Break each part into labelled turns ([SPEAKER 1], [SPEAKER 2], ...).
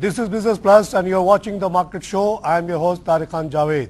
[SPEAKER 1] This is Business Plus and you are watching the Market Show. I am your host Tariq Khan Javed.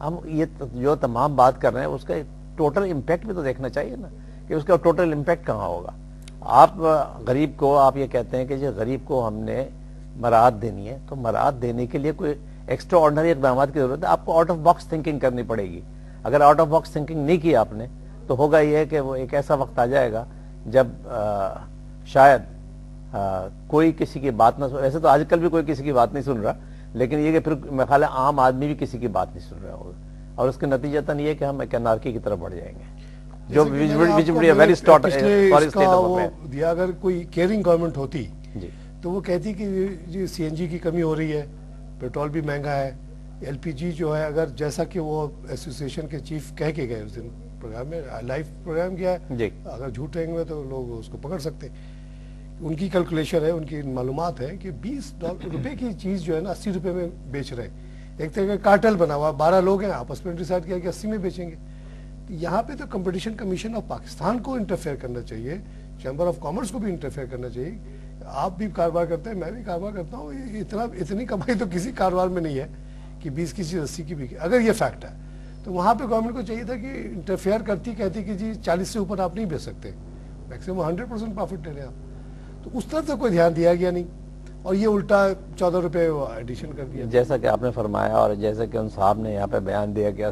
[SPEAKER 2] ہم یہ جو تمام بات کر رہے ہیں اس کا ٹوٹل امپیکٹ بھی تو دیکھنا چاہیے نا کہ اس کا ٹوٹل امپیکٹ کہاں ہوگا. آپ غریب کو آپ یہ کہتے ہیں کہ جی غریب کو ہم نے مراعات دینی ہے, تو مراعات دینے کے لیے کوئی ایکسٹرا آرڈنری اقدامات کی ضرورت ہے. آپ کو آؤٹ آف باکس تھنکنگ کرنی پڑے گی. اگر آؤٹ آف باکس تھنکنگ نہیں کی آپ نے تو ہوگا یہ کہ وہ ایک ایسا وقت آ جائے گا جب شاید کوئی کسی کی بات نہ سن. ویسے تو آج کل بھی کوئی کسی کی بات نہیں سن رہا, لیکن یہ کہ پھر میرا خیال ہے عام آدمی بھی کسی کی بات نہیں سن رہا ہوگا, اور اس کے نتیجتاً یہ کہ ہم ایک انارکی کی طرف بڑھ جائیں گے جو
[SPEAKER 1] دیا. اگر کوئی کیئرنگ گورنمنٹ ہوتی
[SPEAKER 2] جی
[SPEAKER 1] تو وہ کہتی کہ جی سی این جی کی کمی ہو رہی ہے, پیٹرول بھی مہنگا ہے, ایل پی جی جو ہے اگر جیسا کہ وہ ایسوسی ایشن کے چیف کہہ کے گئے اس دن پروگرام میں, لائیو پروگرام کیا ہے
[SPEAKER 2] جی,
[SPEAKER 1] اگر جھوٹ رہیں گے تو لوگ اس کو پکڑ سکتے. ان کی کیلکولیشن ہے, ان کی معلومات ہے کہ 20 روپے کی چیز جو ہے نا 80 روپے میں بیچ رہے ہیں. ایک طرح کا کارٹل بنا ہوا, 12 لوگ ہیں آپس میں ڈیسائیڈ کیا کہ 80 میں بیچیں گے. یہاں پہ تو کمپٹیشن کمیشن آف پاکستان کو انٹرفیئر کرنا چاہیے, چیمبر آف کامرس کو بھی انٹرفیئر کرنا چاہیے. آپ بھی کاروبار کرتے ہیں, میں بھی کاروبار کرتا ہوں, اتنی کمائی تو کسی کاروبار میں نہیں ہے کہ 20 کی چیز 80 کی بھی. اگر یہ فیکٹ ہے تو وہاں پہ گورنمنٹ کو چاہیے تھا کہ انٹرفیئر کرتی, کہتی کہ جی 40 سے اوپر آپ نہیں بیچ سکتے, میکسیمم 100% پروفٹ لے لیں آپ. تو اس طرف تو کوئی دھیان دیا گیا نہیں, اور یہ الٹا 14 روپے ایڈیشن کر دیا.
[SPEAKER 2] جیسا کہ آپ نے فرمایا اور جیسا کہ ان صاحب نے یہاں پہ بیان دیا کہ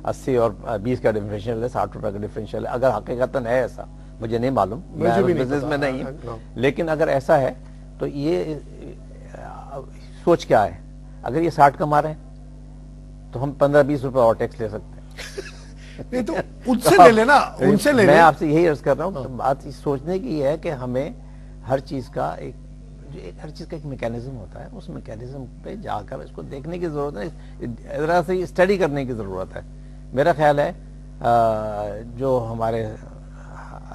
[SPEAKER 2] 80 اور 20 کا ڈفرینشیل ہے, 60 روپے کا ڈفرینشیل ہے. اگر حقیقتاً ہے ایسا, مجھے نہیں معلوم, میں بزنس میں نہیں ہوں, لیکن اگر ایسا ہے تو یہ سوچ کیا ہے. اگر یہ 60 کما رہے ہیں تو ہم 15-20 روپے اور ٹیکس لے سکتے ہیں.
[SPEAKER 1] نہیں تو ان سے لے لینا, ان سے لے لیں.
[SPEAKER 2] میں آپ سے یہی عرض کر رہا ہوں, بات سوچنے کی ہے کہ ہمیں ہر چیز کا ایک میکینزم ہوتا ہے, اس میکینزم پہ جا کر اس کو دیکھنے کی ضرورت ہے, ذرا سے اسٹڈی کرنے کی ضرورت ہے. میرا خیال ہے جو ہمارے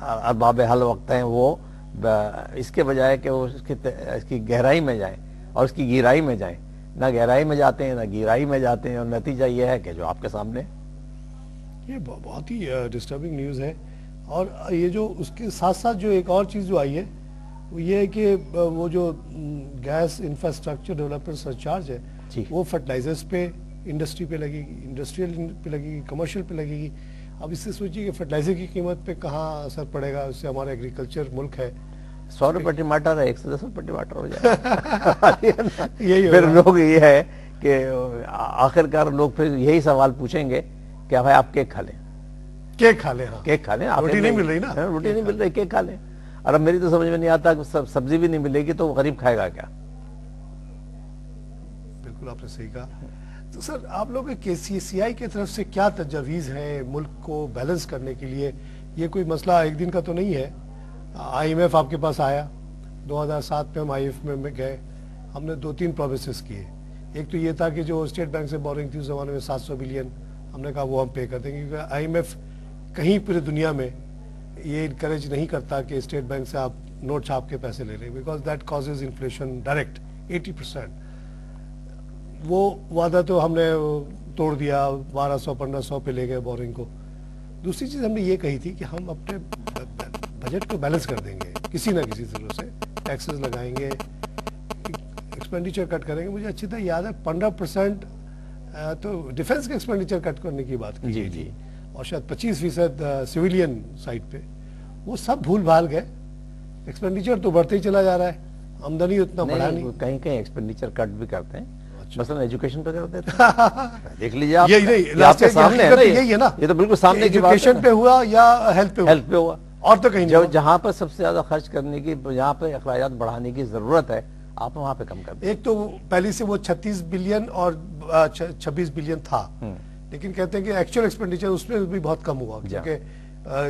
[SPEAKER 2] ارباب حل وقت ہیں وہ اس کے بجائے کہ وہ اس کی گہرائی میں جائیں اور اس کی گہرائی میں جائیں, نہ گہرائی میں جاتے ہیں نہ گہرائی میں جاتے ہیں, اور نتیجہ یہ ہے کہ جو آپ کے سامنے.
[SPEAKER 1] یہ بہت ہی ڈسٹربنگ نیوز ہے. اور یہ جو اس کے ساتھ ساتھ جو ایک اور چیز جو آئی ہے وہ یہ ہے کہ وہ جو گیس انفراسٹرکچر ڈیولپمنٹ سرچارج ہے وہ فرٹیلائزرز پہ, انڈسٹری پہ لگے گی, انڈسٹریل پہ لگے گی, کمرشل پہ لگے گی. اب اس سے سوچیے کہ فرٹیلائزر کی قیمت پہ کہاں اثر پڑے گا. اس سے ہمارا ایگریکلچر ملک ہے,
[SPEAKER 2] 100 روپے ٹماٹر ہے, 110 روپے ٹماٹر ہو جائے.
[SPEAKER 1] یہی
[SPEAKER 2] پھر لوگ یہ ہے کہ آخرکار لوگ پھر یہی سوال پوچھیں گے کہ بھائی آپ کیک کھا لیں,
[SPEAKER 1] کیک کھا لیں.
[SPEAKER 2] کیک کھا لیں,
[SPEAKER 1] روٹی نہیں مل رہی نا,
[SPEAKER 2] روٹی نہیں مل رہی, کیک کھا لیں. اور اب میری تو سمجھ میں نہیں آتا کہ سبزی بھی نہیں ملے گی تو غریب کھائے گا کیا.
[SPEAKER 1] بالکل آپ نے صحیح کہا. تو سر آپ لوگ کے سی آئی کی طرف سے کیا تجاویز ہیں ملک کو بیلنس کرنے کے لیے؟ یہ کوئی مسئلہ ایک دن کا تو نہیں ہے. آئی ایم ایف آپ کے پاس آیا, 2007 میں ہم آئی ایم ایف میں گئے, ہم نے 2-3 پرومسز کیے. ایک تو یہ تھا کہ جو اسٹیٹ بینک سے بورنگ تھی اس زمانے میں 700 بلین, ہم نے کہا وہ ہم پے کر دیں گے, کیونکہ آئی ایم ایف کہیں پوری دنیا میں یہ انکریج نہیں کرتا کہ اسٹیٹ بینک سے آپ نوٹ چھاپ کے پیسے لے لیں, because that causes inflation direct 80%. وہ وعدہ تو ہم نے توڑ دیا, 1200-1500 پہ لے گئے بورنگ کو. دوسری چیز ہم نے یہ کہی تھی کہ ہم اپنے بجٹ کو بیلنس کر دیں گے کسی نہ کسی طرح سے, ٹیکسز لگائیں گے, ایکسپینڈیچر کٹ کریں گے. مجھے اچھی طرح یاد ہے 15% تو ڈیفنس کے ایکسپینڈیچر کٹ کرنے کی بات کی تھی, اور شاید 25% سویلین سائٹ پہ. وہ سب بھول بھال گئے. ایکسپینڈیچر تو بڑھتے ہی چلا جا رہا ہے, آمدنی اتنا بڑھا نہیں.
[SPEAKER 2] کہیں کہیں ایکسپینڈیچر کٹ بھی کرتے ہیں, مثلا ایجوکیشن پہ کرتے ہیں. دیکھ لیجیے آپ کے سامنے ہے نا, یہ تو بالکل سامنے کی بات ہے.
[SPEAKER 1] ایجوکیشن پہ ہوا یا ہیلتھ پہ
[SPEAKER 2] ہوا,
[SPEAKER 1] اور تو کہیں نہیں.
[SPEAKER 2] جہاں پر سب سے زیادہ خرچ کرنے کی, جہاں پہ اخراجات بڑھانے کی ضرورت ہے, آپ وہاں پہ کم کر دیں.
[SPEAKER 1] ایک تو پہلی سے وہ 36 بلین اور 26 بلین تھا, لیکن کہتے ہیں کہ ایکچوئل ایکسپینڈیچر اس میں بھی بہت کم ہوا, کیونکہ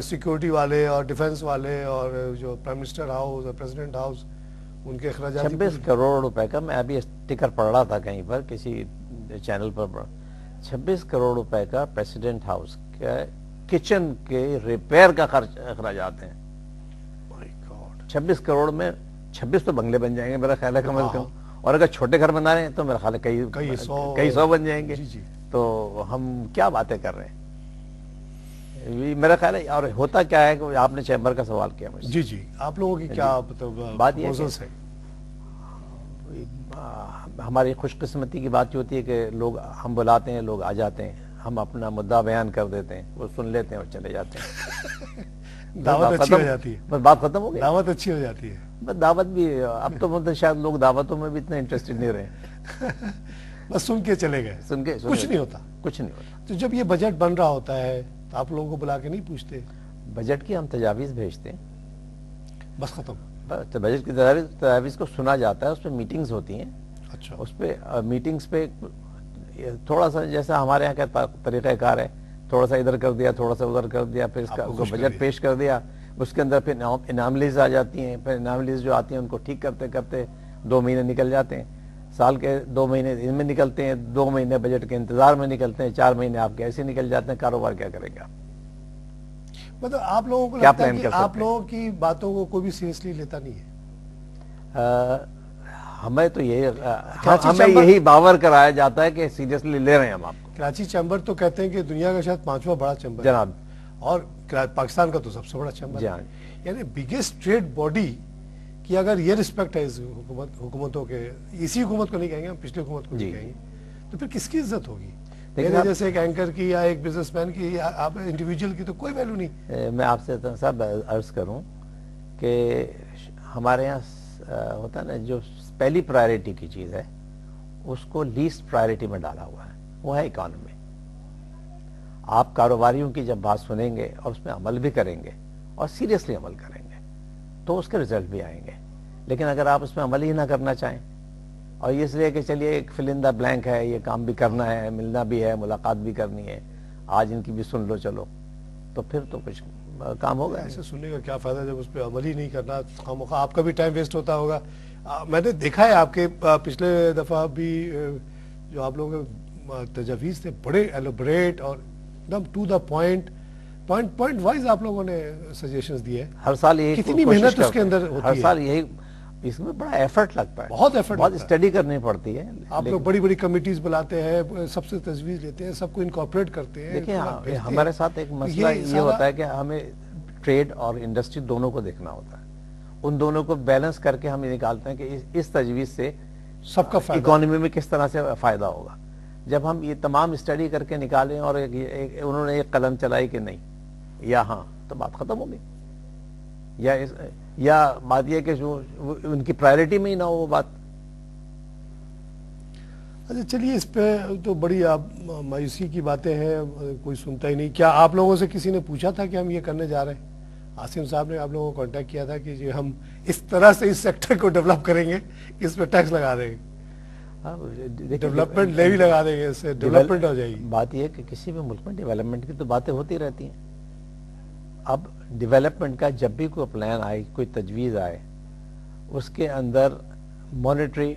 [SPEAKER 1] سیکیورٹی والے اور ڈیفنس والے اور جو پرائم منسٹر ہاؤس اور پریزیڈنٹ ہاؤس ان کے اخراجات
[SPEAKER 2] 26 کروڑ روپے کا, میں ابھی اسٹیکر پڑھ رہا تھا کہیں پر کسی چینل پر, 26 کروڑ روپے کا پریزیڈنٹ ہاؤس کے کچن کے ریپیئر کا خرچ اخراجات ہیں. 26 کروڑ میں 26 تو بنگلے بن جائیں گے میرا خیال ہے کم از کم, اور اگر چھوٹے گھر بنا رہے ہیں تو میرا خیال ہے کئی سو بن جائیں گے. تو ہم کیا باتیں کر رہے ہیں میرا خیال ہے. اور ہوتا کیا ہے کہ آپ نے چیمبر کا سوال کیا مجھے.
[SPEAKER 1] جی جی, آپ لوگوں کی کیا
[SPEAKER 2] بات یہ ہے, ہماری خوش قسمتی کی بات یہ ہوتی ہے کہ لوگ ہم بلاتے ہیں, لوگ آ جاتے ہیں, ہم اپنا مدعا بیان کر دیتے ہیں, وہ سن لیتے ہیں اور چلے جاتے ہیں.
[SPEAKER 1] دعوت اچھی ہو جاتی ہے,
[SPEAKER 2] بس بات ختم ہو گئی.
[SPEAKER 1] دعوت اچھی ہو جاتی ہے.
[SPEAKER 2] بس دعوت بھی اب تو مطلب شاید لوگ دعوتوں میں بھی اتنا انٹرسٹڈ نہیں رہے.
[SPEAKER 1] بس سن کے چلے گئے, کچھ نہیں ہوتا.
[SPEAKER 2] کچھ نہیں ہوتا.
[SPEAKER 1] تو جب یہ بجٹ بن رہا ہوتا ہے تو آپ لوگوں کو بلا کے نہیں پوچھتے؟
[SPEAKER 2] بجٹ کی ہم تجاویز بھیجتے ہیں,
[SPEAKER 1] بس ختم.
[SPEAKER 2] بجٹ کی تجاویز کو سنا جاتا ہے, اس پہ میٹنگز ہوتی ہیں.
[SPEAKER 1] اچھا.
[SPEAKER 2] اس پہ میٹنگز پہ تھوڑا سا جیسا ہمارے یہاں کا طریقہ کار ہے, تھوڑا سا ادھر کر دیا, تھوڑا سا ادھر کر دیا, پھر اس کا بجٹ پیش کر دیا. اس کے اندر پھر اناملیز آ جاتی ہیں, پھر اناملیز جو آتی ہیں ان کو ٹھیک کرتے کرتے 2 مہینے نکل جاتے ہیں. سال کے 2 مہینے ان میں نکلتے ہیں, 2 مہینے بجٹ کے انتظار میں نکلتے ہیں, 4 مہینے آپ کے ایسے نکل جاتے ہیں. کاروبار کیا کرے گا؟
[SPEAKER 1] مطلب آپ لوگوں کو لگتا ہے کہ آپ لوگوں کی باتوں کو کوئی بھی سیریسلی لیتا نہیں ہے؟
[SPEAKER 2] ہمیں تو یہی باور کرایا جاتا ہے کہ سیریسلی لے رہے ہیں ہم آپ کو.
[SPEAKER 1] کراچی چیمبر تو کہتے ہیں کہ دنیا کا شاید 5واں بڑا چیمبر
[SPEAKER 2] جناب,
[SPEAKER 1] اور پاکستان کا تو سب سے بڑا چیمبر ہے. یعنی بگیسٹ ٹریڈ باڈی کی اگر یہ رسپیکٹ ہے اس حکومتوں کے, اسی حکومت کو نہیں کہیں گے ہم, پچھلی حکومت کو نہیں کہیں گے, تو پھر کس کی عزت ہوگی؟ جیسے ایک اینکر کی یا ایک بزنس مین کی یا آپ انڈیویجول کی تو کوئی ویلیو نہیں.
[SPEAKER 2] میں آپ سے صاحب عرض کروں کہ ہمارے یہاں ہوتا ہے نا, جو پہلی پرائرٹی کی چیز ہے اس کو لیسٹ پرائرٹی میں ڈالا ہوا ہے, وہ ہے اکانومی. آپ کاروباریوں کی جب بات سنیں گے اور اس میں عمل بھی کریں گے اور سیریسلی عمل کریں گے تو اس کے رزلٹ بھی آئیں گے. لیکن اگر آپ اس میں عمل ہی نہ کرنا چاہیں اور اس لیے کہ چلیے ایک فل ان دا بلینک ہے, یہ کام بھی کرنا ہے, ملنا بھی ہے, ملاقات بھی کرنی ہے, آج ان کی بھی سن لو چلو, تو پھر تو کچھ کام ہوگا.
[SPEAKER 1] ایسے سننے کا کیا فائدہ جب اس پہ عمل ہی نہیں کرنا, خامخواہ آپ کا بھی ٹائم ویسٹ ہوتا ہوگا. میں نے دیکھا ہے آپ کے پچھلے دفعہ بھی جو آپ لوگوں کے تجاویز تھے بڑے ایلوبریٹ اور ایک دم ٹو دا پوائنٹ وائز آپ لوگوں نے سجیشنز دیے.
[SPEAKER 2] ہر سال یہی
[SPEAKER 1] کتنی محنت اس کے اندر ہوتی ہے,
[SPEAKER 2] ہر سال یہی, اس میں بڑا ایفرٹ لگتا ہے,
[SPEAKER 1] بہت ایفرٹ,
[SPEAKER 2] بہت اسٹڈی کرنی پڑتی ہے.
[SPEAKER 1] آپ لوگ بڑی بڑی کمیٹیز بلاتے ہیں, سب سے تجویز لیتے ہیں, سب کو انکارپوریٹ کرتے ہیں.
[SPEAKER 2] دیکھیں ہمارے ساتھ ایک مسئلہ یہ ہوتا ہے کہ ہمیں ٹریڈ اور انڈسٹری دونوں کو دیکھنا ہوتا ہے. ان دونوں کو بیلنس کر کے ہم یہ نکالتے ہیں کہ اس تجویز سے
[SPEAKER 1] سب کا فائدہ,
[SPEAKER 2] اکانومی میں کس طرح سے فائدہ ہوگا. جب ہم یہ تمام اسٹڈی کر کے نکالیں اور انہوں نے ایک قلم چلائی کہ نہیں یا ہاں, تو بات ختم ہو گئی. یا بات یہ کہ ان کی پرائرٹی میں ہی نہ ہو وہ بات.
[SPEAKER 1] اچھا چلیے, اس پہ تو بڑی مایوسی کی باتیں ہیں, کوئی سنتا ہی نہیں. کیا آپ لوگوں سے کسی نے پوچھا تھا کہ ہم یہ کرنے جا رہے ہیں؟ عاصم صاحب نے آپ لوگوں کو کانٹیکٹ کیا تھا کہ ہم اس طرح سے اس سیکٹر کو ڈیولپ کریں گے, اس پہ ٹیکس لگا دیں گے, ڈیولپمنٹ لیوی لگا دیں گے, اس سے ڈیولپمنٹ ہو جائے گی.
[SPEAKER 2] بات یہ ہے کہ کسی بھی ملک میں ڈیولپمنٹ کی تو باتیں ہوتی رہتی ہیں. اب ڈیولپمنٹ کا جب بھی کوئی پلان آئے, کوئی تجویز آئے, اس کے اندر مانیٹری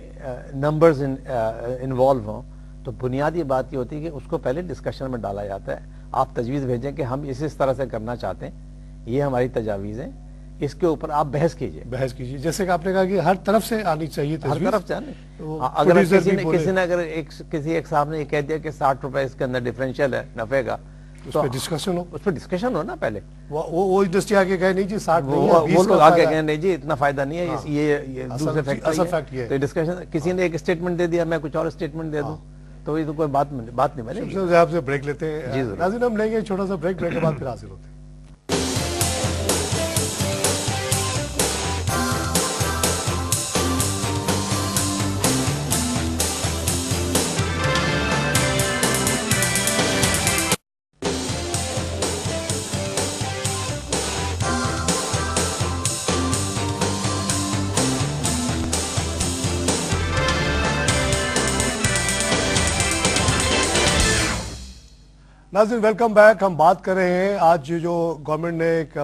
[SPEAKER 2] نمبرز انوالو ہوں, تو بنیادی بات یہ ہوتی ہے کہ اس کو پہلے ڈسکشن میں ڈالا جاتا ہے. آپ تجویز بھیجیں کہ ہم اس طرح سے کرنا چاہتے ہیں, یہ ہماری تجاویز ہیں, اس کے اوپر آپ بحث کیجئے.
[SPEAKER 1] جیسے کہ آپ نے کہا کہ ہر طرف سے آنی چاہیے
[SPEAKER 2] ہر طرف سے آنے. اگر کسی نے اگر کسی ایک صاحب نے یہ کہہ دیا کہ 60 روپے اس کے اندر ڈیفرنشیل ہے نفع کا,
[SPEAKER 1] اس پہ ڈسکشن ہو,
[SPEAKER 2] اس پہ ڈسکشن ہو نا پہلے.
[SPEAKER 1] وہ انڈسٹری آگے کہے نہیں جی 60 نہیں ہے,
[SPEAKER 2] وہ لوگ آگے کہیں نہیں جی اتنا فائدہ نہیں ہے, یہ دوسرے
[SPEAKER 1] فیکٹ ہے.
[SPEAKER 2] تو ڈسکشن, کسی نے ایک اسٹیٹمنٹ دے دیا, میں کچھ اور اسٹیٹمنٹ دے دوں, تو یہ تو کوئی بات نہیں بنے گی.
[SPEAKER 1] آپ سے بریک لیتے ہیں ناظرین, ہم لیں گے چھوٹا سا بریک کے بعد پھر حاضر ہوتے ہیں. ناظرین ویلکم بیک. ہم بات کر رہے ہیں آج جو گورنمنٹ نے ایک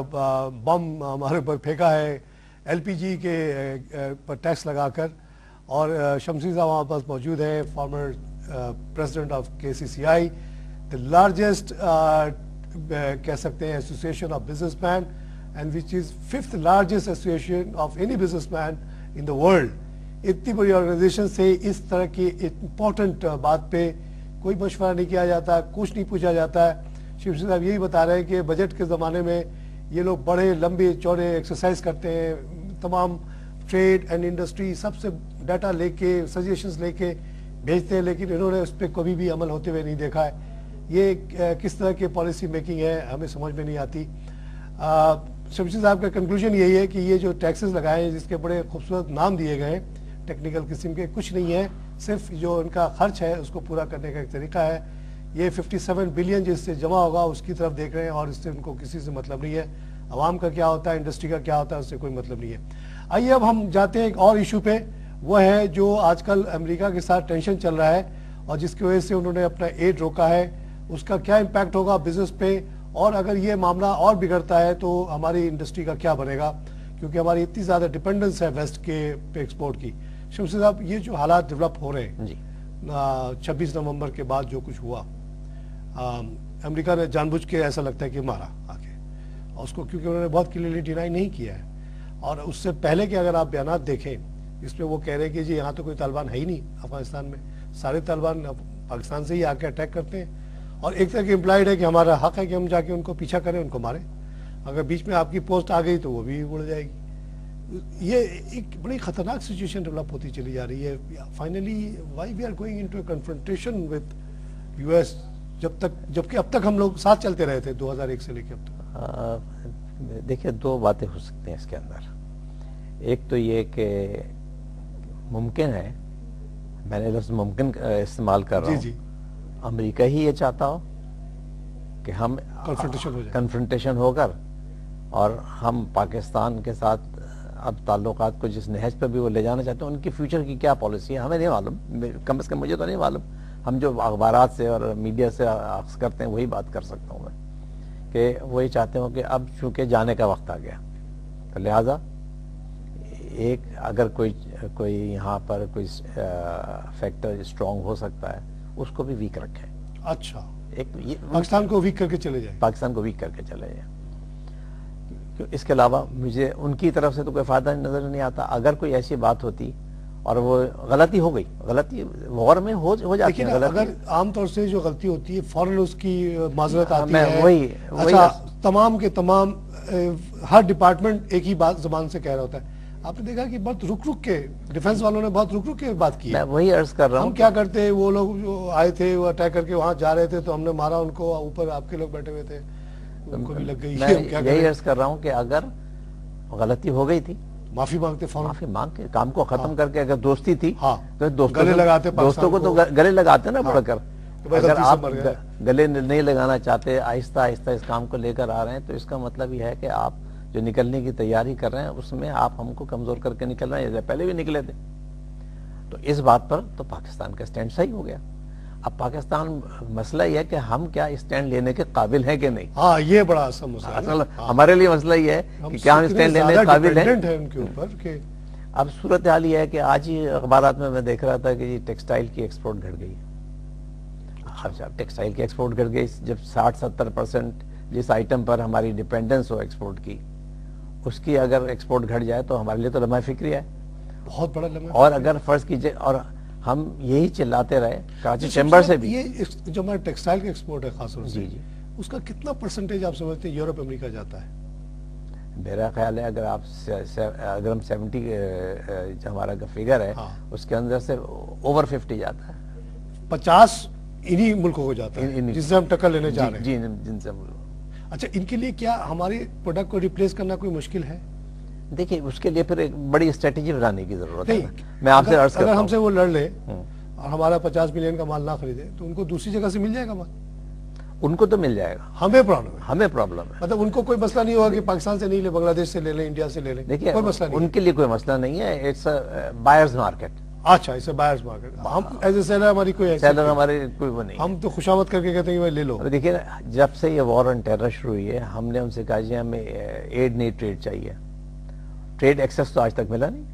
[SPEAKER 1] بم ہمارے اوپر پھینکا ہے ایل پی جی کے پر ٹیکس لگا کر, اور شمسی صاحب ہمارے پاس موجود ہیں, former president of KCCI, the largest کہہ سکتے ہیں association of businessmen, and which is 5th largest association of any businessmen in the world. اتنی بڑی آرگنائزیشن سے اس طرح کی امپورٹنٹ بات پہ کوئی مشورہ نہیں کیا جاتا, کچھ نہیں پوچھا جاتا ہے. شمسی صاحب یہی بتا رہے ہیں کہ بجٹ کے زمانے میں یہ لوگ بڑے لمبے چوڑے ایکسرسائز کرتے ہیں, تمام ٹریڈ اینڈ انڈسٹری سب سے ڈیٹا لے کے سجیشنز لے کے بھیجتے ہیں, لیکن انہوں نے اس پہ کبھی بھی عمل ہوتے ہوئے نہیں دیکھا ہے. یہ کس طرح کی پالیسی میکنگ ہے ہمیں سمجھ میں نہیں آتی. شمشید صاحب کا کنکلوژن یہی ہے کہ یہ جو ٹیکسز لگائے ہیں جس کے بڑے خوبصورت نام دیے گئے ہیں ٹیکنیکل قسم کے, کچھ نہیں ہے, صرف جو ان کا خرچ ہے اس کو پورا کرنے کا ایک طریقہ ہے. یہ 57 بلین جس سے جمع ہوگا اس کی طرف دیکھ رہے ہیں اور اس سے ان کو کسی سے مطلب نہیں ہے. عوام کا کیا ہوتا ہے, انڈسٹری کا کیا ہوتا ہے, اس سے کوئی مطلب نہیں ہے. آئیے اب ہم جاتے ہیں ایک اور ایشو پہ, وہ ہے جو آج کل امریکہ کے ساتھ ٹینشن چل رہا ہے اور جس کی وجہ سے انہوں نے اپنا ایڈ روکا ہے. اس کا کیا امپیکٹ ہوگا بزنس پہ, اور اگر یہ معاملہ اور بگڑتا ہے تو ہماری انڈسٹری کا کیا بنے گا, کیونکہ ہماری اتنی زیادہ ڈیپینڈنس ہے ویسٹ کے پہ ایکسپورٹ کی. شمشید صاحب, یہ جو حالات ڈیولپ ہو رہے ہیں 26 نومبر کے بعد جو کچھ ہوا, امریکہ نے جان بوجھ کے ایسا لگتا ہے کہ مارا آگے, اور اس کو کیونکہ انہوں نے بہت کلیئرلی ڈینائی نہیں کیا ہے. اور اس سے پہلے کے اگر آپ بیانات دیکھیں اس میں وہ کہہ رہے ہیں کہ جی یہاں تو کوئی طالبان ہے ہی نہیں افغانستان میں, سارے طالبان پاکستان سے ہی آ کے اٹیک کرتے ہیں, اور ایک طرح کی امپلائڈ ہے کہ ہمارا حق ہے کہ ہم جا کے ان کو پیچھا کریں, ان کو ماریں. اگر بیچ میں آپ کی پوسٹ آ گئی تو وہ بھی اڑ جائے گی. یہ ایک بڑی خطرناک سچویشن ڈیولپ ہوتی چلی جا رہی ہے. Finally why we are going into a confrontation with U S, جبکہ اب تک ہم لوگ ساتھ چلتے رہے تھے 2001 سے لے کے اب تک.
[SPEAKER 2] دیکھیے دو باتیں ہو سکتی ہیں اس کے اندر. ایک تو یہ کہ ممکن ہے, میں نے لفظ ممکن استعمال کر رہا ہوں, امریکہ ہی یہ چاہتا ہو کہ ہم کنفرنٹیشن ہو کر اور ہم پاکستان کے ساتھ اب تعلقات کو جس نہج پہ بھی وہ لے جانا چاہتے ہیں, ان کی فیوچر کی کیا پالیسی ہے ہمیں نہیں معلوم, کم از کم مجھے تو نہیں معلوم. ہم جو اخبارات سے اور میڈیا سے عکس کرتے ہیں وہی بات کر سکتا ہوں میں, کہ وہی چاہتے ہوں کہ اب چونکہ جانے کا وقت آ گیا تو لہٰذا ایک اگر کوئی یہاں پر کوئی فیکٹر اسٹرانگ ہو سکتا ہے اس کو بھی ویک رکھیں.
[SPEAKER 1] اچھا, پاکستان کو ویک کر کے چلے جائیں.
[SPEAKER 2] پاکستان کو ویک کر کے چلے جائیں. اس کے علاوہ مجھے ان کی طرف سے تو کوئی فائدہ نظر نہیں آتا. اگر کوئی ایسی بات ہوتی اور وہ غلطی ہو گئی, غلطی وار میں ہو جاتی ہے.
[SPEAKER 1] اگر عام طور سے جو غلطی ہوتی ہے فوراً اس کی معذرت آتی ہے. اچھا, تمام کے تمام ہر ڈپارٹمنٹ ایک ہی بات زبان سے کہہ رہا ہوتا ہے. آپ نے دیکھا کہ بہت رک کے ڈیفنس والوں نے بہت رک کے بات کی.
[SPEAKER 2] میں وہی عرض کر رہا ہوں,
[SPEAKER 1] ہم کیا کرتے, وہ لوگ جو آئے تھے وہ اٹیک کر کے وہاں جا رہے تھے تو ہم نے مارا ان کو, اوپر آپ کے لوگ بیٹھے ہوئے تھے ان کو بھی لگ گئی.
[SPEAKER 2] میں یہی عرض کر رہا ہوں کہ اگر غلطی ہو گئی تھی
[SPEAKER 1] معافی مانگتے,
[SPEAKER 2] معافی مانگ کے کام کو ختم کر کے, اگر دوستی تھی تو
[SPEAKER 1] دوستوں
[SPEAKER 2] کو تو گلے لگاتے نا پڑھ کر. اگر آپ گلے نہیں لگانا چاہتے, آہستہ آہستہ اس کام کو لے کر آ رہے ہیں, تو اس کا مطلب یہ ہے کہ آپ جو نکلنے کی تیاری کر رہے ہیں اس میں آپ ہم کو کمزور کر کے نکل رہے ہیں, پہلے بھی نکلے تھے. تو اس بات پر تو پاکستان کا سٹینڈ صحیح ہو گیا. اب پاکستان مسئلہ یہ ہے کہ ہم کیا سٹینڈ لینے کے قابل ہیں کہ نہیں.
[SPEAKER 1] ہاں, یہ بڑا اصل مسئلہ ہے.
[SPEAKER 2] ہمارے لیے مسئلہ یہ ہے کہ کیا ہم سٹینڈ لینے کے قابل ہیں
[SPEAKER 1] ان کے اوپر. کہ
[SPEAKER 2] اب صورتحال یہ ہے کہ آج ہی اخبارات میں دیکھ رہا تھا کہ یہ ٹیکسٹائل کی ایکسپورٹ گھٹ گئی. ٹیکسٹائل کی ایکسپورٹ گھٹ گئی, جب 60-70% جس آئٹم پر ہماری ڈیپینڈنس ہو ایکسپورٹ کی, اس کی اگر ایکسپورٹ گھٹ جائے تو ہمارے لیے تو لمحہ فکری ہے,
[SPEAKER 1] بہت بڑا لمحہ.
[SPEAKER 2] اور اگر فرض کیجئے اور ہم یہی چلاتے رہے کراچی چیمبر سے بھی,
[SPEAKER 1] یہ جو ہمارا ٹیکسٹائل کا ایکسپورٹ ہے خاص طور سے, اس کا کتنا پرسنٹیج آپ سمجھتے ہیں یورپ امریکہ جاتا ہے؟
[SPEAKER 2] میرا خیال ہے اگر ہم 70 جو ہمارا فگر ہے اس کے اندر سے اوور 50 جاتا ہے.
[SPEAKER 1] 50 انہی ملکوں کو جاتا ہے جن سے ہم ٹکر لینے جا رہے ہیں.
[SPEAKER 2] جی, جن سے.
[SPEAKER 1] اچھا, ان کے لیے کیا ہماری پروڈکٹ کو ریپلیس کرنا کوئی مشکل ہے؟
[SPEAKER 2] دیکھیے اس کے لیے پھر ایک بڑی اسٹریٹجی بنانے کی ضرورت ہے. میں آپ سے عرض کرتا ہوں,
[SPEAKER 1] اگر ہم سے وہ لڑ لے اور ہمارا 50 ملین کا مال نہ خریدے تو ان کو دوسری جگہ سے مل جائے گا مال.
[SPEAKER 2] ان کو تو مل جائے گا,
[SPEAKER 1] ہمیں پرابلم ہے.
[SPEAKER 2] ہمیں پرابلم ہے.
[SPEAKER 1] مطلب ان کو کوئی مسئلہ نہیں ہوگا کہ پاکستان سے نہیں لے, بنگلہ دیش سے لے لیں, انڈیا سے لے لیں.
[SPEAKER 2] دیکھیے
[SPEAKER 1] کوئی مسئلہ نہیں,
[SPEAKER 2] ان کے لیے کوئی مسئلہ نہیں ہے. It's buyers market.
[SPEAKER 1] اچھا, اسے بائرز مارکیٹ. ہم ایز اے سیلر ہماری کوئی
[SPEAKER 2] سیلر ہمارے کوئی وہ نہیں.
[SPEAKER 1] ہم تو خوشامد کر کے کہتے ہیں کہ لے لو.
[SPEAKER 2] دیکھیے جب سے یہ وار آن ٹیرر شروع ہوئی ہے, ہم نے ان سے کہا جی ہمیں ایڈ نہیں, ٹریڈ چاہیے. ٹریڈ ایکسس تو آج تک ملا نہیں.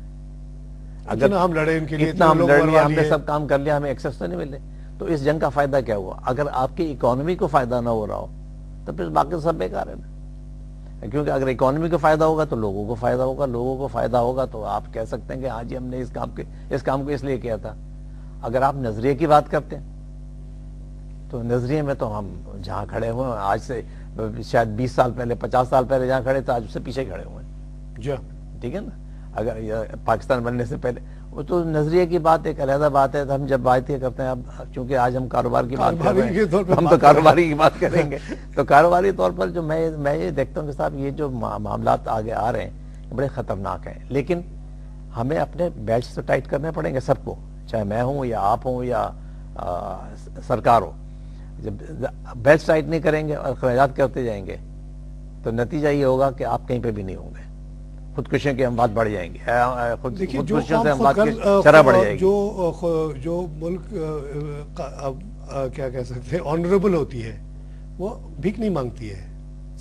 [SPEAKER 1] اگر ہم لڑے ان کے لیے,
[SPEAKER 2] اتنا ہم لڑ لیا, ہم نے سب کام کر لیا, ہمیں ایکسس تو نہیں ملے. تو اس جنگ کا فائدہ کیا ہوا؟ اگر آپ کی اکانومی کو فائدہ نہ ہو رہا ہو تو پھر باقی سب بیکار ہے نا. کیونکہ اگر اکانومی کو فائدہ ہوگا تو لوگوں کو فائدہ ہوگا, لوگوں کو فائدہ ہوگا تو آپ کہہ سکتے ہیں کہ ہاں جی ہم نے اس کام کو اس لیے کیا تھا. اگر آپ نظریے کی بات کرتے ہیں تو نظریے میں تو ہم جہاں کھڑے ہوئے ہیں آج سے شاید 20 سال پہلے, 50 سال پہلے جہاں کھڑے تھے, آج اس سے پیچھے کھڑے ہوئے ہیں.
[SPEAKER 1] جی,
[SPEAKER 2] ٹھیک ہے نا. اگر پاکستان بننے سے پہلے، وہ تو نظریے کی بات ایک علیحدہ بات ہے. ہم جب بات یہ کرتے ہیں، اب چونکہ آج ہم کاروبار کی بات کر رہے ہیں، ہم تو کاروباری کی بات کریں گے. تو کاروباری طور پر جو میں یہ دیکھتا ہوں کہ صاحب یہ جو معاملات آگے آ رہے ہیں بڑے خطرناک ہیں. لیکن ہمیں اپنے بیلٹس تو ٹائٹ کرنے پڑیں گے سب کو، چاہے میں ہوں یا آپ ہوں یا سرکار ہو. جب بیلٹس ٹائٹ نہیں کریں گے اور اخراجات کرتے جائیں گے تو نتیجہ یہ ہوگا کہ آپ کہیں پہ بھی نہیں ہوں گے. خودکشیوں کے اموات بڑھ جائیں گے، خودکشیوں سے اموات کی شرح بڑھ جائے گی.
[SPEAKER 1] جو ملک کیا کہہ سکتے ہیں آنریبل ہوتی ہے وہ بھیک نہیں مانگتی ہے.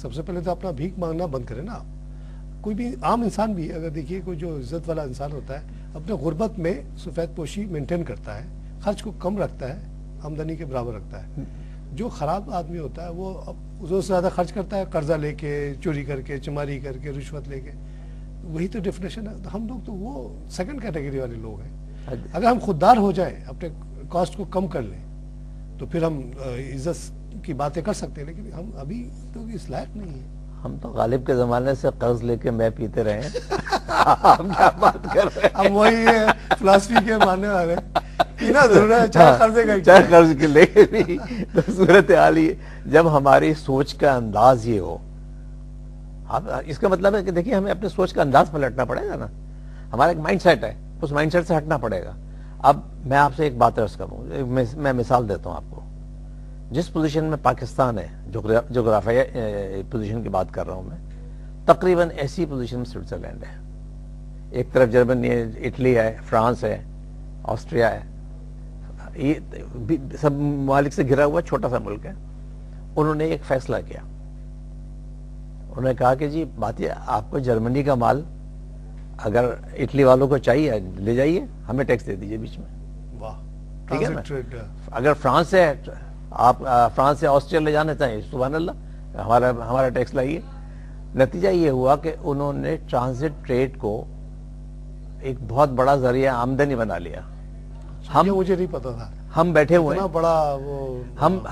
[SPEAKER 1] سب سے پہلے تو اپنا بھیک مانگنا بند کریں نا. کوئی بھی عام انسان بھی اگر دیکھیے کوئی جو عزت والا انسان ہوتا ہے اپنے غربت میں سفید پوشی مینٹین کرتا ہے، خرچ کو کم رکھتا ہے، آمدنی کے برابر رکھتا ہے. جو خراب آدمی ہوتا ہے وہ زیادہ سے زیادہ خرچ کرتا ہے، قرضہ لے کے، چوری کر کے، چماری کر کے، رشوت لے کے. وہی تو ڈیفینیشن ہے. ہم لوگ تو وہ سیکنڈ کیٹیگری والے لوگ ہیں. اگر ہم خوددار ہو جائیں، اپنے کاسٹ کو کم کر لیں تو پھر ہم عزت کی باتیں کر سکتے ہیں. لیکن ہم ابھی تو اس لائق نہیں ہیں.
[SPEAKER 2] ہم تو غالب کے زمانے سے قرض لے کے میں پیتے رہے ہیں. آپ کیا بات کر رہے ہیں؟
[SPEAKER 1] ہم وہی فلاسفی کے ماننے والے پینا ضرور ہے، چاہے قرضے کا،
[SPEAKER 2] چاہے قرض کے لے کے بھی. تو صورتحال یہ جب ہماری سوچ کا انداز یہ ہو، اس کا مطلب ہے کہ دیکھیے ہمیں اپنے سوچ کا انداز پلٹنا پڑے گا نا. ہمارا ایک مائنڈ سیٹ ہے، اس مائنڈ سیٹ سے ہٹنا پڑے گا. اب میں آپ سے ایک بات عرض کروں، میں مثال دیتا ہوں آپ کو. جس پوزیشن میں پاکستان ہے، جغرافیائی پوزیشن کی بات کر رہا ہوں میں، تقریباً ایسی پوزیشن میں سوئٹزرلینڈ ہے. ایک طرف جرمنی ہے، اٹلی ہے، فرانس ہے، آسٹریا ہے. یہ سب ممالک سے گھرا ہوا چھوٹا سا ملک ہے. انہوں نے ایک فیصلہ کیا. انہوں نے کہا کہ جی بات یہ، آپ کو جرمنی کا مال اگر اٹلی والوں کو چاہیے لے جائیے، ہمیں ٹیکس دے دیجئے بیچ میں. ٹھیک ہے نا. اگر فرانس سے آپ فرانس سے آسٹریا لے جانا چاہیں، سبحان اللہ، ہمارا ٹیکس لائیے. نتیجہ یہ ہوا کہ انہوں نے ٹرانزٹ ٹریڈ کو ایک بہت بڑا ذریعہ آمدنی بنا لیا.
[SPEAKER 1] مجھے نہیں پتا تھا.
[SPEAKER 2] ہم بیٹھے ہوئے ہیں،
[SPEAKER 1] بڑا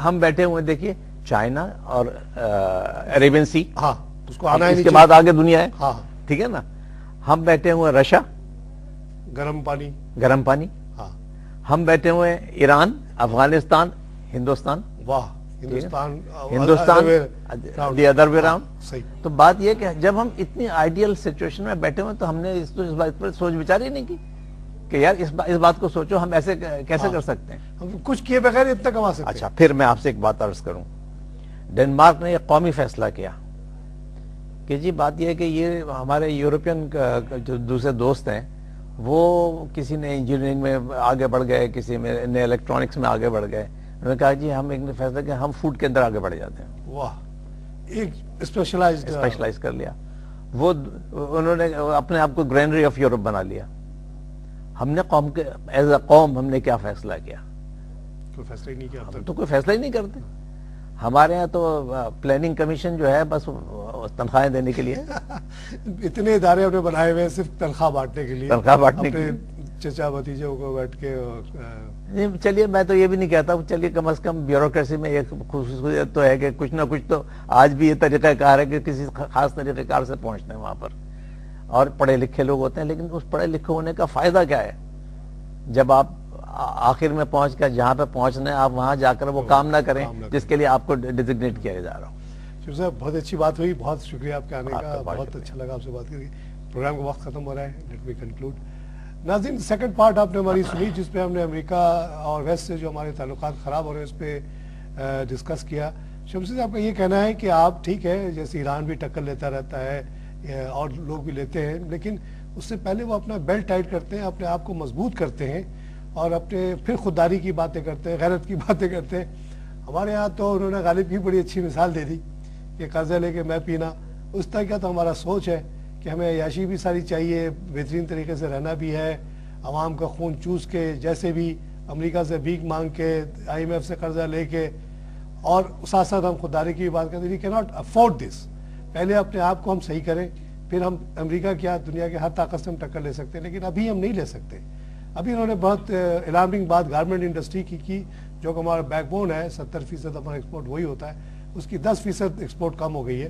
[SPEAKER 2] ہم بیٹھے ہوئے ہیں. دیکھیے چائنا اور عربین سی،
[SPEAKER 1] اس کو آنا،
[SPEAKER 2] اس کے بعد آگے دنیا ہے. ٹھیک ہے نا. ہم بیٹھے ہوئے رشیا،
[SPEAKER 1] گرم
[SPEAKER 2] پانی. ہم بیٹھے ہوئے ایران، افغانستان، ہندوستان.
[SPEAKER 1] واہ،
[SPEAKER 2] Hindustan the other way round. تو بات یہ کہ جب ہم اتنی آئیڈیل سچویشن میں بیٹھے ہوئے تو ہم نے اس بات پر سوچ بچار ہی نہیں کی کہ یار اس بات کو سوچو، ہم ایسے کیسے کر سکتے ہیں.
[SPEAKER 1] ہم کچھ کیے بغیر اتنا کما سکتے ہیں.
[SPEAKER 2] اچھا، پھر میں آپ سے ایک بات عرض کروں. ڈنمارک نے ایک قومی فیصلہ کیا کہ جی بات یہ ہے کہ یہ ہمارے یورپین جو دوسرے دوست ہیں، وہ کسی نے انجینئرنگ میں آگے بڑھ گئے، کسی نے الیکٹرانکس میں آگے بڑھ گئے. انہوں نے کہا جی ہم ایک فیصلہ کہ ہم فوڈ کے اندر آگے بڑھ جاتے ہیں.
[SPEAKER 1] واہ، ایک اسپیشلائز
[SPEAKER 2] کر لیا. وہ انہوں نے اپنے آپ کو گرینری آف یورپ بنا لیا. ہم نے قوم کے ایز اے قوم ہم نے کیا فیصلہ کیا؟
[SPEAKER 1] کوئی فیصلہ ہی نہیں کیا.
[SPEAKER 2] ہم تو کوئی فیصلہ ہی نہیں کرتے. ہمارے یہاں تو پلاننگ کمیشن جو ہے بس تنخواہیں دینے کے لیے.
[SPEAKER 1] اتنے ادارے ہم نے بنائے ہوئے صرف تنخواہ بانٹنے کے لیے، اپنے چچا بھتیجوں کو بیٹھ کے.
[SPEAKER 2] چلیے میں تو یہ بھی نہیں کہتا، چلیے کم از کم بیوروکریسی میں ایک خصوصیت تو ہے کہ کچھ نہ کچھ تو آج بھی یہ طریقہ کار ہے کہ کسی خاص طریقہ کار سے پہنچتے ہیں وہاں پر، اور پڑھے لکھے لوگ ہوتے ہیں. لیکن اس پڑھے لکھے ہونے کا فائدہ کیا ہے جب آپ آخر میں پہنچ کر جہاں پہ پہنچنا ہے آپ وہاں جا کر وہ کام نہ کریں جس کے لیے آپ کو ڈیزگنیٹ کیا جا رہا ہوں.
[SPEAKER 1] صاحب بہت اچھی بات ہوئی، بہت شکریہ آپ کے آنے کا، بہت اچھا لگا آپ سے بات کر کے. پروگرام کا وقت ختم ہو رہا ہے، لیٹ می کنکلوڈ. ناظرین، سیکنڈ پارٹ آپ نے ہماری سنی جس پہ ہم نے امریکہ اور ویسٹ سے جو ہمارے تعلقات خراب ہو رہے ہیں اس پہ ڈسکس کیا. شمسی صاحب کا یہ کہنا ہے کہ آپ ٹھیک ہے، جیسے ایران بھی ٹکر لیتا رہتا ہے اور لوگ بھی لیتے ہیں، لیکن اس سے پہلے وہ اپنا بیلٹ ٹائٹ کرتے ہیں، اپنے آپ کو مضبوط کرتے ہیں اور اپنے پھر خودداری کی باتیں کرتے ہیں، غیرت کی باتیں کرتے ہیں. ہمارے ہاں تو انہوں نے غالب کی بڑی اچھی مثال دے دی کہ قرضہ لے کے میں پینا. اس طرح کا تو ہمارا سوچ ہے کہ ہمیں عیاشی بھی ساری چاہیے، بہترین طریقے سے رہنا بھی ہے، عوام کا خون چوس کے، جیسے بھی امریکہ سے بھیک مانگ کے، IMF سے قرضہ لے کے، اور ساتھ ساتھ ہم خودداری کی بات کرتے ہیں. وی کی ناٹ افورڈ دس. پہلے اپنے آپ کو ہم صحیح کریں، پھر ہم امریکہ کیا دنیا کے ہر طاقت سے ہم ٹکر لے سکتے ہیں. لیکن ابھی ہم نہیں لے سکتے. ابھی انہوں نے بہت الارمنگ بات گارمنٹ انڈسٹری کی جو کہ ہمارا بیک بون ہے. 70% ہمارا ایکسپورٹ وہی ہوتا ہے، اس کی 10% ایکسپورٹ کم ہو گئی ہے.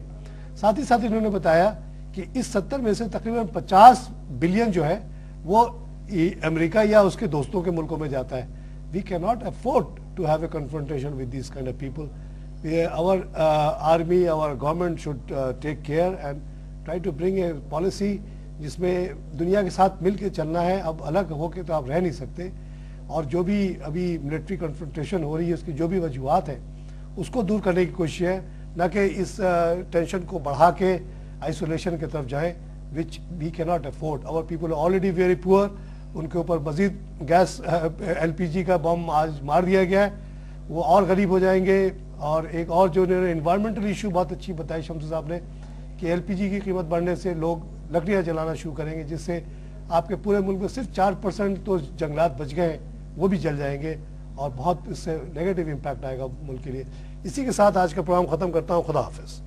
[SPEAKER 1] ساتھ ہی ساتھ انہوں نے بتایا کہ اس 70 میں سے تقریباً 50 بلین جو ہے وہ امریکہ یا اس کے دوستوں کے ملکوں میں جاتا ہے. We can not afford to have a confrontation with these kind of people. our army, our government should take care and try to bring a policy جس میں دنیا کے ساتھ مل کے چلنا ہے. اب الگ ہو کے تو آپ رہ نہیں سکتے, اور جو بھی ابھی ملٹری کنفرنٹیشن ہو رہی ہے اس کی جو بھی وجوہات ہیں اس کو دور کرنے کی کوشش ہے, نہ کہ اس ٹینشن کو بڑھا کے آئسولیشن کی طرف جائیں, which we cannot afford. Our people are already very poor. ان کے اوپر مزید گیس LPG کا بم آج مار دیا گیا ہے, وہ اور غریب ہو جائیں گے. اور ایک اور جو انوائرمنٹل ایشو بہت اچھی بتائی شمس صاحب نے کہ LPG کی قیمت بڑھنے سے لوگ لکڑیاں جلانا شروع کریں گے, جس سے آپ کے پورے ملک میں صرف 4% تو جنگلات بچ گئے ہیں, وہ بھی جل جائیں گے, اور بہت اس سے نیگیٹو امپیکٹ آئے گا ملک کے لیے. اسی کے ساتھ آج کا پروگرام ختم کرتا ہوں. خدا حافظ.